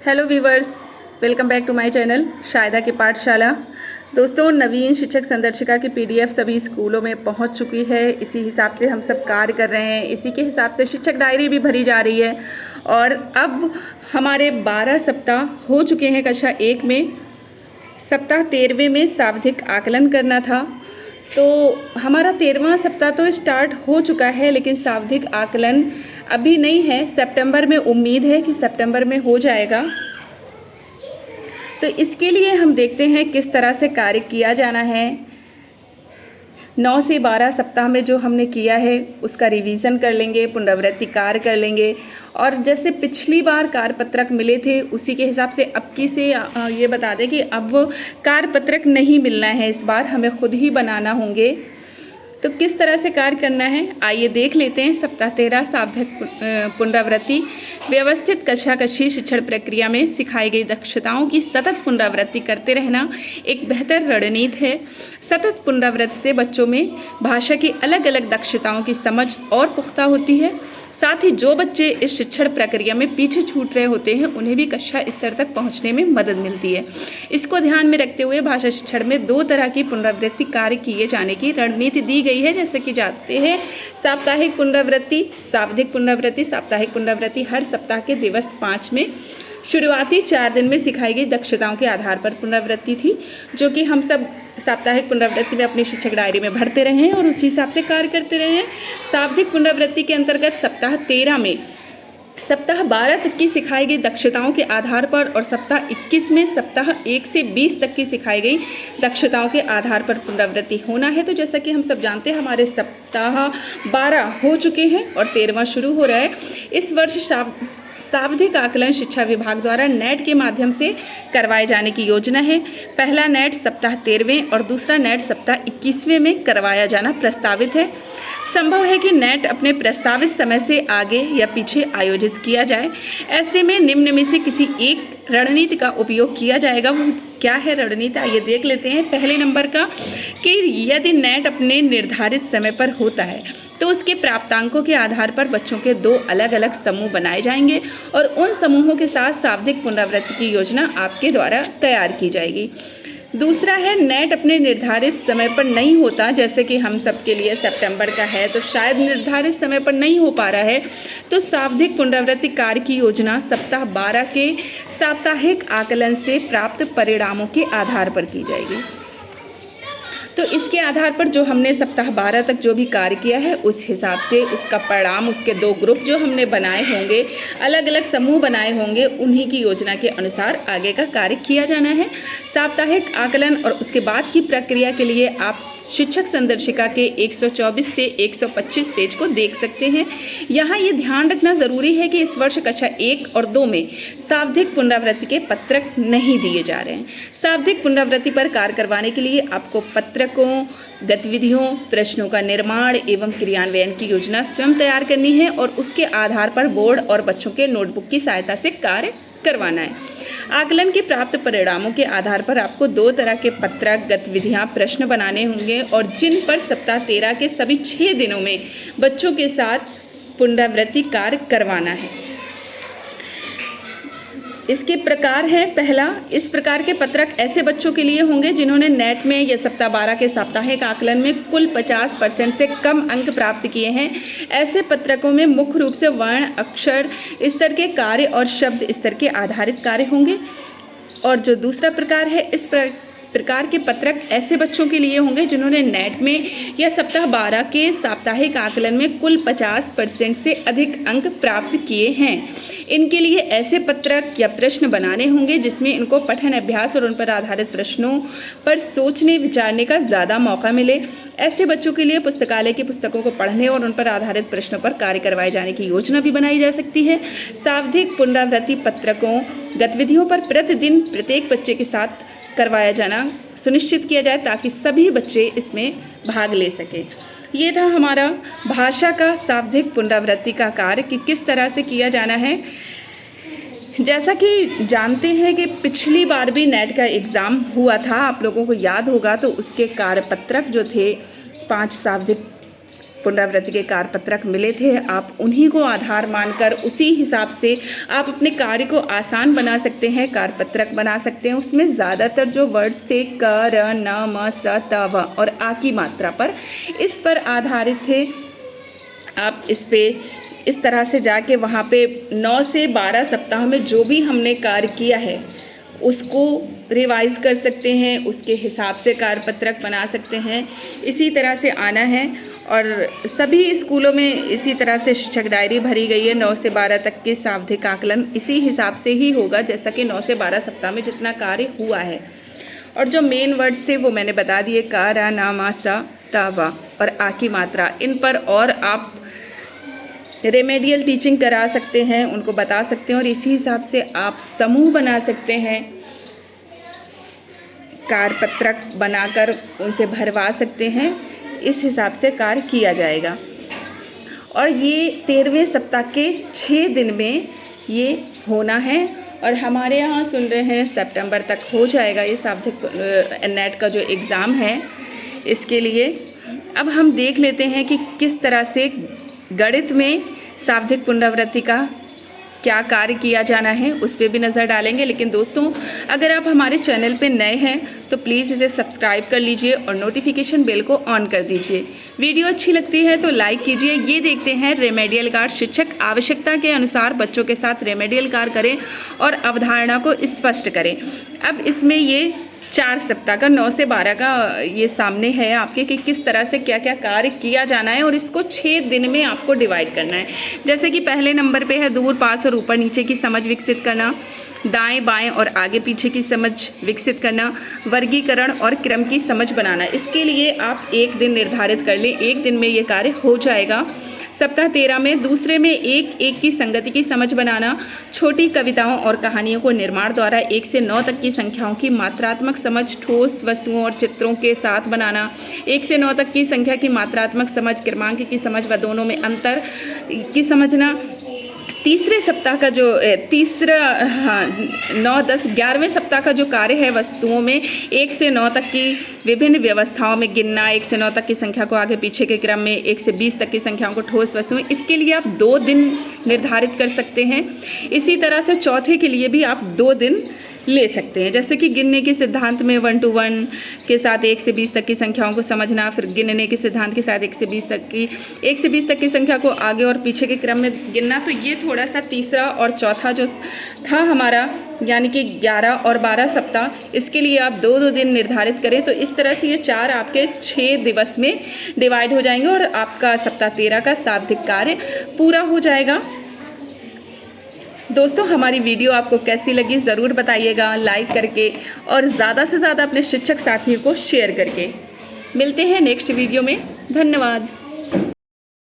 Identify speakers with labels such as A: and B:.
A: Hello viewers, welcome back to my channel Shayda की पाठशाला। दोस्तों, नवीन शिक्षक संदर्शिका की पीडीएफ सभी स्कूलों में पहुंच चुकी है। इसी हिसाब से हम सब कार्य कर रहे हैं। इसी के हिसाब से शिक्षक डायरी भी भरी जा रही है। और अब हमारे 12 सप्ताह हो चुके हैं कक्षा 1 में। सप्ताह 13वें में शाब्दिक आकलन करना था, तो हमारा 13वां सप्ताह तो स्टार्ट हो चुका है, लेकिन शाब्दिक आकलन अभी नहीं है। सितंबर में उम्मीद है कि सितंबर में हो जाएगा। तो इसके लिए हम देखते हैं किस तरह से कार्य किया जाना है। 9 से 12 सप्ताह में जो हमने किया है उसका रिवीजन कर लेंगे, पुनरावृत्ति कार्य कर लेंगे। और जैसे पिछली बार कार्यपत्रक मिले थे उसी के हिसाब से अब की से ये बता दें कि अब कार्यपत्रक नहीं मिलना है, इस बार हमें खुद ही बनाना होंगे। तो किस तरह से कार्य करना है आइए देख लेते हैं। सप्ताह 13 शाब्दिक पुनरावृत्ति। व्यवस्थित कक्षा-कक्षी शिक्षण प्रक्रिया में सिखाई गई दक्षताओं की सतत पुनरावृत्ति करते रहना एक बेहतर रणनीति है। सतत पुनरावृत्ति से बच्चों में भाषा की अलग अलग दक्षताओं की समझ और पुख्ता होती है। साथ ही जो बच्चे इस शिक्षण प्रक्रिया में पीछे छूट रहे होते हैं उन्हें भी कक्षा स्तर तक पहुंचने में मदद मिलती है। इसको ध्यान में रखते हुए भाषा शिक्षण में 2 तरह की पुनरावृत्ति कार्य किए जाने की रणनीति दी गई है, जैसे कि जानते हैं साप्ताहिक पुनरावृत्ति, शाब्दिक पुनरावृत्ति। साप्ताहिक पुनरावृत्ति हर सप्ताह के दिवस 5 में शुरुआती 4 दिन में सिखाई गई दक्षताओं के आधार पर पुनरावृत्ति थी, जो कि हम सब साप्ताहिक पुनरावृत्ति में अपनी शिक्षक डायरी में भरते रहे हैं और उसी हिसाब से कार्य करते रहे हैं। शाब्दिक पुनरावृत्ति के अंतर्गत सप्ताह 13 में सप्ताह 12 तक की सिखाई गई दक्षताओं के आधार पर और सप्ताह 21 में सप्ताह 1 से 20 तक की सिखाई गई दक्षताओं के आधार पर पुनरावृत्ति होना है। तो जैसा कि हम सब जानते हैं हमारे सप्ताह 12 हो चुके हैं और 13वां शुरू हो रहा है। इस वर्ष शाब्दिक आकलन शिक्षा विभाग द्वारा नेट के माध्यम से करवाए जाने की योजना है। पहला नेट सप्ताह 13वें और दूसरा नेट सप्ताह 21वें में करवाया जाना प्रस्तावित है। संभव है कि नेट अपने प्रस्तावित समय से आगे या पीछे आयोजित किया जाए। ऐसे में निम्न में से किसी एक रणनीति का उपयोग किया जाएगा। वो क्या है रणनीति आइए देख लेते हैं। पहले नंबर का कि यदि नेट अपने निर्धारित समय पर होता है तो उसके प्राप्तांकों के आधार पर बच्चों के 2 अलग अलग समूह बनाए जाएंगे और उन समूहों के साथ शाब्दिक पुनरावृत्ति की योजना आपके द्वारा तैयार की जाएगी। दूसरा है नेट अपने निर्धारित समय पर नहीं होता, जैसे कि हम सब के लिए सितंबर का है तो शायद निर्धारित समय पर नहीं हो पा रहा है, तो शाब्दिक पुनरावृत्ति कार्य की योजना सप्ताह 12 के साप्ताहिक आकलन से प्राप्त परिणामों के आधार पर की जाएगी। तो इसके आधार पर जो हमने सप्ताह 12 तक जो भी कार्य किया है उस हिसाब से उसका परिणाम, उसके 2 ग्रुप जो हमने बनाए होंगे, अलग अलग समूह बनाए होंगे, उन्हीं की योजना के अनुसार आगे का कार्य किया जाना है। साप्ताहिक आकलन और उसके बाद की प्रक्रिया के लिए आप शिक्षक संदर्शिका के 124 से 125 पेज को देख सकते हैं। यहाँ ये ध्यान रखना ज़रूरी है कि इस वर्ष कक्षा 1 और 2 में शाब्दिक पुनरावृत्ति के पत्रक नहीं दिए जा रहे हैं। शाब्दिक पुनरावृत्ति पर कार्य करवाने के लिए आपको पत्रकों, गतिविधियों, प्रश्नों का निर्माण एवं क्रियान्वयन की योजना स्वयं तैयार करनी है और उसके आधार पर बोर्ड और बच्चों के नोटबुक की सहायता से कार्य करवाना है। आकलन के प्राप्त परिणामों के आधार पर आपको 2 तरह के पत्रक, गतिविधियां, प्रश्न बनाने होंगे और जिन पर सप्ताह 13 के सभी 6 दिनों में बच्चों के साथ पुनरावृत्ति कार्य करवाना है। इसके प्रकार है, पहला, इस प्रकार के पत्रक ऐसे बच्चों के लिए होंगे जिन्होंने नेट में या सप्ताह 12 के साप्ताहिक आकलन में कुल 50% से कम अंक प्राप्त किए हैं। ऐसे पत्रकों में मुख्य रूप से वर्ण, अक्षर स्तर के कार्य और शब्द स्तर के आधारित कार्य होंगे। और जो दूसरा प्रकार है, इस प्रकार के पत्रक ऐसे बच्चों के लिए होंगे जिन्होंने नेट में या सप्ताह 12 के साप्ताहिक आकलन में कुल 50% से अधिक अंक प्राप्त किए हैं। इनके लिए ऐसे पत्रक या प्रश्न बनाने होंगे जिसमें इनको पठन अभ्यास और उन पर आधारित प्रश्नों पर सोचने विचारने का ज़्यादा मौका मिले। ऐसे बच्चों के लिए पुस्तकालय की पुस्तकों को पढ़ने और उन पर आधारित प्रश्नों पर कार्य करवाए जाने की योजना भी बनाई जा सकती है। शाब्दिक पुनरावृत्ति पत्रकों, गतिविधियों पर प्रतिदिन प्रत्येक बच्चे के साथ करवाया जाना सुनिश्चित किया जाए ताकि सभी बच्चे इसमें भाग ले सकें। ये था हमारा भाषा का शाब्दिक पुनरावृत्ति का कार्य कि किस तरह से किया जाना है। जैसा कि जानते हैं कि पिछली बार भी नेट का एग्ज़ाम हुआ था, आप लोगों को याद होगा, तो उसके कार्यपत्रक जो थे 5 शाब्दिक पुनरावृत्ति के कार्यपत्रक मिले थे, आप उन्हीं को आधार मानकर उसी हिसाब से आप अपने कार्य को आसान बना सकते हैं, कार्यपत्रक बना सकते हैं। उसमें ज़्यादातर जो वर्ड्स थे क, र, न, म, स, त, व और आ की मात्रा पर, इस पर आधारित थे। आप इस तरह से जाके वहाँ पे 9 से 12 सप्ताह में जो भी हमने कार्य किया है उसको रिवाइज कर सकते हैं, उसके हिसाब से कार्यपत्रक बना सकते हैं। इसी तरह से आना है और सभी स्कूलों में इसी तरह से शिक्षक डायरी भरी गई है। 9 से 12 तक के सावधिक आकलन इसी हिसाब से ही होगा जैसा कि 9 से 12 सप्ताह में जितना कार्य हुआ है। और जो मेन वर्ड्स थे वो मैंने बता दिए, का, रा, ना, मा, सा, ता, वा और आ की मात्रा। इन पर और आप रेमेडियल टीचिंग करा सकते हैं, उनको बता सकते हैं और इसी हिसाब से आप समूह बना सकते हैं, कार्यपत्रक बनाकर उनसे भरवा सकते हैं। इस हिसाब से कार्य किया जाएगा और ये 13वें सप्ताह के 6 दिन में ये होना है। और हमारे यहाँ सुन रहे हैं सितंबर तक हो जाएगा ये सावधिक नेट का जो एग्ज़ाम है। इसके लिए अब हम देख लेते हैं कि किस तरह से गणित में सावधिक पुनरावृत्ति का क्या कार्य किया जाना है, उस पर भी नज़र डालेंगे। लेकिन दोस्तों, अगर आप हमारे चैनल पे नए हैं तो प्लीज़ इसे सब्सक्राइब कर लीजिए और नोटिफिकेशन बेल को ऑन कर दीजिए। वीडियो अच्छी लगती है तो लाइक कीजिए। ये देखते हैं रेमेडियल कार्य। शिक्षक आवश्यकता के अनुसार बच्चों के साथ रेमेडियल कार्य करें और अवधारणा को स्पष्ट करें। अब इसमें ये 4 सप्ताह का 9 से 12 का ये सामने है आपके कि किस तरह से क्या क्या कार्य किया जाना है और इसको 6 दिन में आपको डिवाइड करना है। जैसे कि पहले नंबर पे है दूर पास और ऊपर नीचे की समझ विकसित करना, दाएं बाएं और आगे पीछे की समझ विकसित करना, वर्गीकरण और क्रम की समझ बनाना। इसके लिए आप 1 दिन निर्धारित कर लें, 1 दिन में ये कार्य हो जाएगा। सप्ताह 13 में दूसरे में एक की संगति की समझ बनाना, छोटी कविताओं और कहानियों को निर्माण द्वारा 1 से 9 तक की संख्याओं की मात्रात्मक समझ ठोस वस्तुओं और चित्रों के साथ बनाना, 1 से 9 तक की संख्या की मात्रात्मक समझ, क्रमांक की समझ व दोनों में अंतर की समझना। तीसरे सप्ताह का जो 9, 10, 11वें सप्ताह का जो कार्य है वस्तुओं में 1 से 9 तक की विभिन्न व्यवस्थाओं में गिनना, 1 से 9 तक की संख्या को आगे पीछे के क्रम में, 1 से 20 तक की संख्याओं को ठोस वस्तुएं। इसके लिए आप 2 दिन निर्धारित कर सकते हैं। इसी तरह से चौथे के लिए भी आप 2 दिन ले सकते हैं। जैसे कि गिनने के सिद्धांत में 1 to 1 के साथ 1 से 20 तक की संख्याओं को समझना, फिर गिनने के सिद्धांत के साथ 1 से 20 तक की संख्या को आगे और पीछे के क्रम में गिनना। तो ये थोड़ा सा तीसरा और चौथा जो था हमारा, यानी कि 11 और 12 सप्ताह, इसके लिए आप 2 दिन निर्धारित करें। तो इस तरह से ये 4 आपके 6 दिवस में डिवाइड हो जाएंगे और आपका सप्ताह 13 का सावधिक कार्य पूरा हो जाएगा। दोस्तों, हमारी वीडियो आपको कैसी लगी ज़रूर बताइएगा लाइक करके और ज़्यादा से ज़्यादा अपने शिक्षक साथियों को शेयर करके। मिलते हैं नेक्स्ट वीडियो में। धन्यवाद।